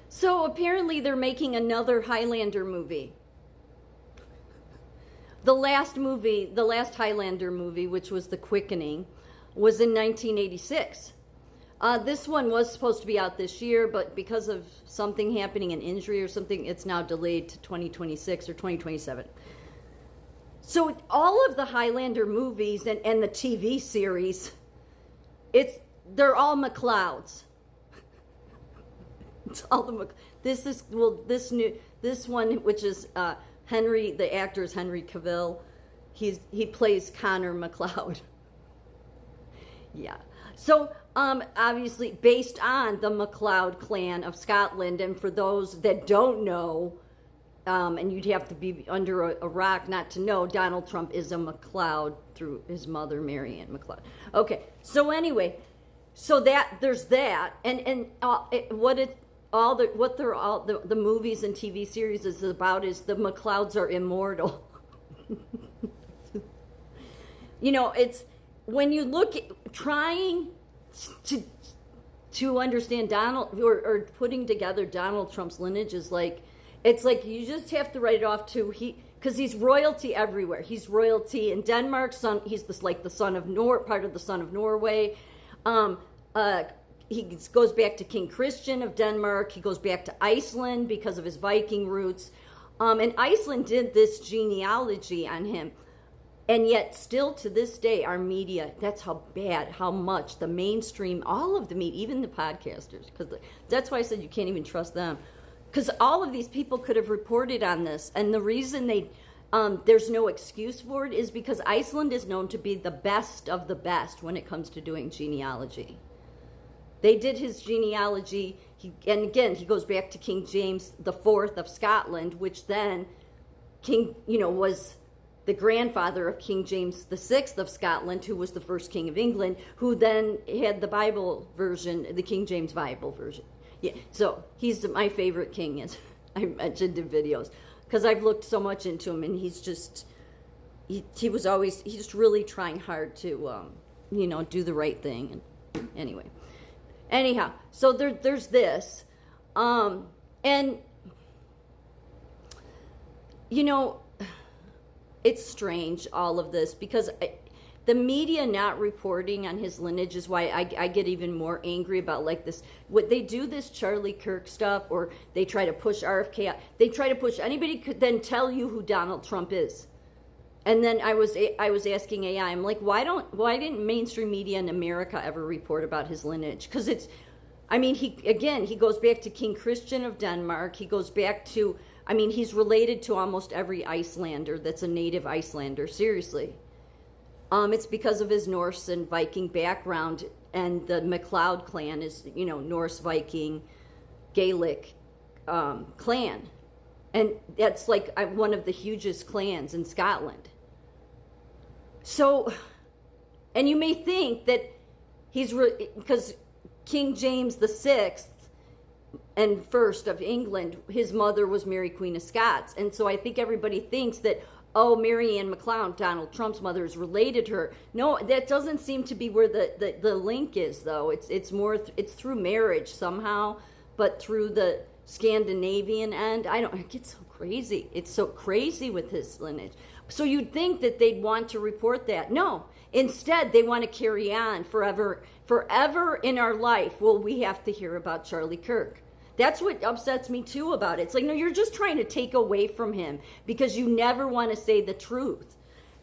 So apparently they're making another Highlander movie. The last Highlander movie, which was The Quickening, was in 1986. This one was supposed to be out this year, but because of something happening, an injury or something, it's now delayed to 2026 or 2027. So all of the Highlander movies and the TV series, they're all MacLeods. It's all this one, which is Henry, the actor is Henry Cavill. He plays Connor MacLeod. Yeah. So obviously based on the MacLeod clan of Scotland, and for those that don't know, and you'd have to be under a rock not to know, Donald Trump is a MacLeod through his mother, Marianne MacLeod. Okay. So anyway, so that there's that, and the movies and TV series is about is the MacLeods are immortal. It's when you look at trying to understand Donald or putting together Donald Trump's lineage is like, it's like you just have to write it off to because he's royalty everywhere. He's royalty in Denmark. He's the son of part of the son of Norway. He goes back to King Christian of Denmark. He goes back to Iceland because of his Viking roots. And Iceland did this genealogy on him. And yet still to this day, our media, that's how much the mainstream, all of the media, even the podcasters, because that's why I said you can't even trust them. Because all of these people could have reported on this. And the reason there's no excuse for it is because Iceland is known to be the best of the best when it comes to doing genealogy. They did his genealogy, and again, he goes back to King James IV of Scotland, which then was the grandfather of King James VI of Scotland, who was the first king of England, who then had the Bible version, the King James Bible version. Yeah, so he's my favorite king, as I mentioned in videos, because I've looked so much into him, and he's really trying hard to, do the right thing. And anyhow, so there's this, and it's strange, all of this, because the media not reporting on his lineage is why I get even more angry about this. What they do, this Charlie Kirk stuff, or they try to push RFK out. They try to push anybody could then tell you who Donald Trump is. And then I was asking AI, I'm like, why didn't mainstream media in America ever report about his lineage? Because he goes back to King Christian of Denmark. He goes back to, he's related to almost every Icelander that's a native Icelander, seriously. It's because of his Norse and Viking background, and the MacLeod clan is, Norse, Viking, Gaelic clan. And that's one of the hugest clans in Scotland. So, and you may think that because King James VI and first of England, his mother was Mary Queen of Scots. And so I think everybody thinks that, Marianne MacLeod, Donald Trump's mother, is related to her. No, that doesn't seem to be where the link is, though. It's more, it's through marriage somehow, but through the Scandinavian end. It gets so crazy. It's so crazy with his lineage. So you'd think that they'd want to report that. No. Instead, they want to carry on forever in our life. Well, we have to hear about Charlie Kirk. That's what upsets me too about it. It's like, no, you're just trying to take away from him because you never want to say the truth.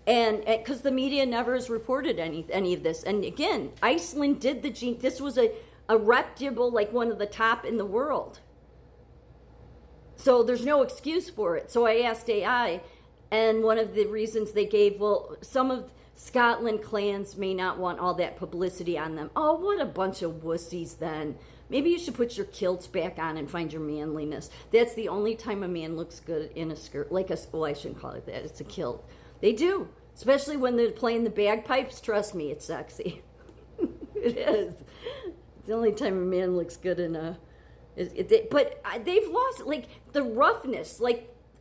And because the media never has reported any of this. And again, Iceland did this was a reputable, one of the top in the world. So there's no excuse for it. So I asked AI, and one of the reasons they gave, some of Scotland clans may not want all that publicity on them. Oh, what a bunch of wussies then. Maybe you should put your kilts back on and find your manliness. That's the only time a man looks good in a skirt. I shouldn't call it that. It's a kilt. They do. Especially when they're playing the bagpipes. Trust me, it's sexy. It is. It's the only time a man looks good in a... But they've lost, the roughness,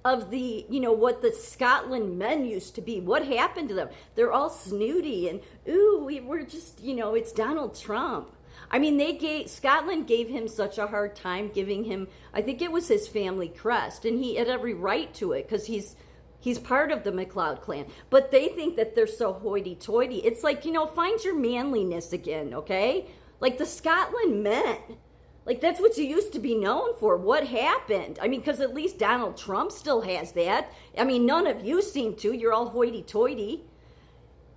of the, what the Scotland men used to be. What happened to them? They're all snooty and, we're just, it's Donald Trump. I mean, Scotland gave him such a hard time giving him, I think it was his family crest, and he had every right to it because he's part of the MacLeod clan. But they think that they're so hoity-toity. It's like, find your manliness again, okay? Like the Scotland men. Like, that's what you used to be known for. What happened? I mean, because at least Donald Trump still has that. I mean, none of you seem to. You're all hoity-toity.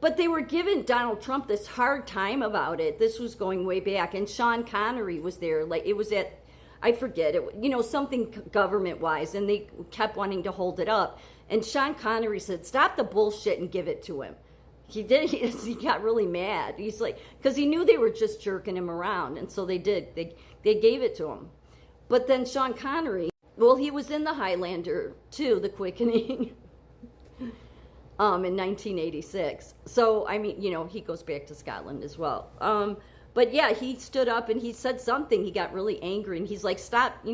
But they were giving Donald Trump this hard time about it. This was going way back. And Sean Connery was there. Like, it was at, I forget, something government-wise. And they kept wanting to hold it up. And Sean Connery said, stop the bullshit and give it to him. He did. He got really mad. He's like, because he knew they were just jerking him around. And so they did. They gave it to him. But then Sean Connery, well, he was in the Highlander too, The Quickening, in 1986. So, I mean, he goes back to Scotland as well. But yeah, he stood up and he said something. He got really angry and he's like, stop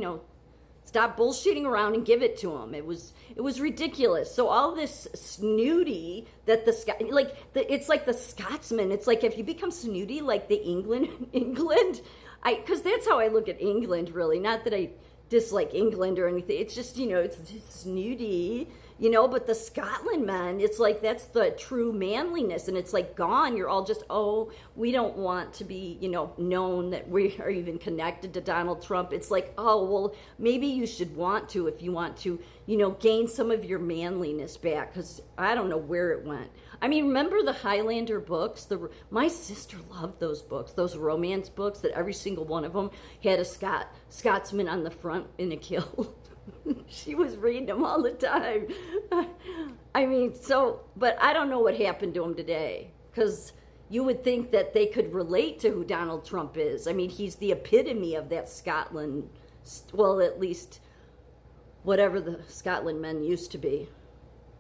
bullshitting around and give it to him. It was ridiculous. So all this snooty that it's like the Scotsman. It's like if you become snooty like the England, because that's how I look at England, really. Not that I dislike England or anything. It's just, it's snooty, but the Scotland man, it's like that's the true manliness, and it's like gone. You're all just, we don't want to be, known that we are even connected to Donald Trump. It's like, well, maybe you should want to if you want to, gain some of your manliness back, because I don't know where it went. I mean, remember the Highlander books? My sister loved those books, those romance books that every single one of them had a Scotsman on the front in a kilt. She was reading them all the time. I mean, but I don't know what happened to him today, because you would think that they could relate to who Donald Trump is. I mean, he's the epitome of that Scotland, well, at least whatever the Scotland men used to be.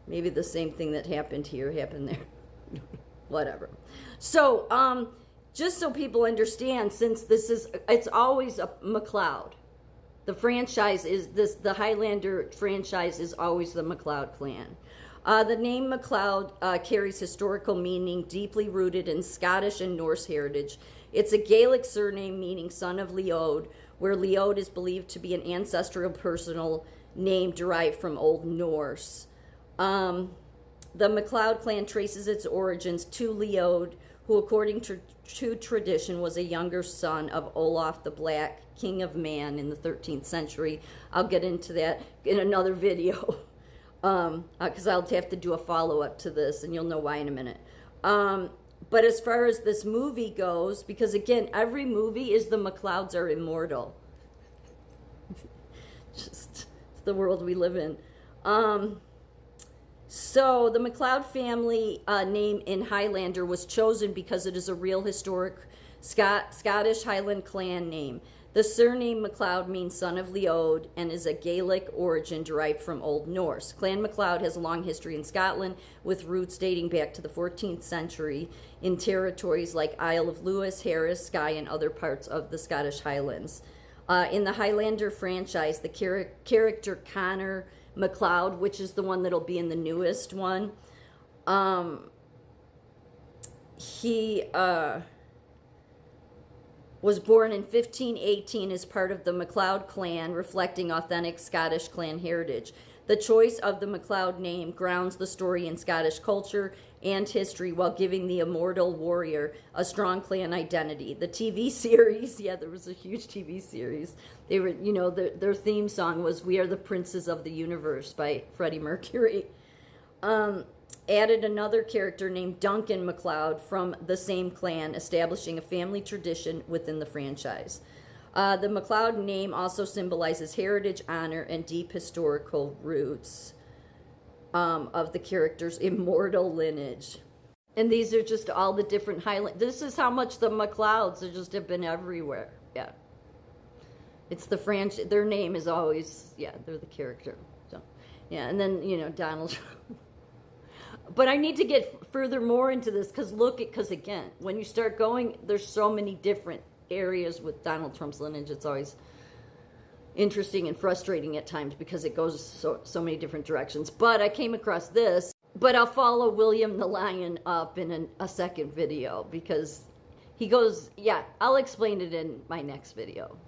Maybe the same thing that happened here happened there. Whatever. So, just so people understand, since it's always a MacLeod. The franchise the Highlander franchise is always the MacLeod clan. The name MacLeod carries historical meaning deeply rooted in Scottish and Norse heritage. It's a Gaelic surname meaning son of Leod, where Leod is believed to be an ancestral personal name derived from Old Norse. The MacLeod clan traces its origins to Leod, who, according to tradition, was a younger son of Olaf the Black, King of Man in the 13th century. I'll get into that in another video, because I'll have to do a follow-up to this, and you'll know why in a minute. But as far as this movie goes, because again, every movie is the MacLeods are immortal. Just, it's the world we live in. So the MacLeod family name in Highlander was chosen because it is a real historic Scottish Highland clan name. The surname MacLeod means son of Leod and is a Gaelic origin derived from Old Norse. Clan MacLeod has a long history in Scotland, with roots dating back to the 14th century in territories like Isle of Lewis, Harris, Skye, and other parts of the Scottish Highlands. In the Highlander franchise, the character Connor MacLeod, which is the one that'll be in the newest one, he was born in 1518 as part of the MacLeod clan, reflecting authentic Scottish clan heritage. The choice of the MacLeod name grounds the story in Scottish culture and history while giving the immortal warrior a strong clan identity. The TV series, there was a huge TV series. They were, their theme song was "We Are the Princes of the Universe" by Freddie Mercury. Added another character named Duncan MacLeod from the same clan, establishing a family tradition within the franchise. The MacLeod name also symbolizes heritage, honor, and deep historical roots of the character's immortal lineage. And these are just all the different Highland. This is how much the MacLeods have been everywhere. Yeah. It's the franchise. Their name is always, they're the character. So, and then, Donald Trump. But I need to get further more into this because again, when you start going, there's so many different areas with Donald Trump's lineage. It's always interesting and frustrating at times because it goes so many different directions. But I came across this. But I'll follow William the Lion up in a second video because He goes, yeah, I'll explain it in my next video.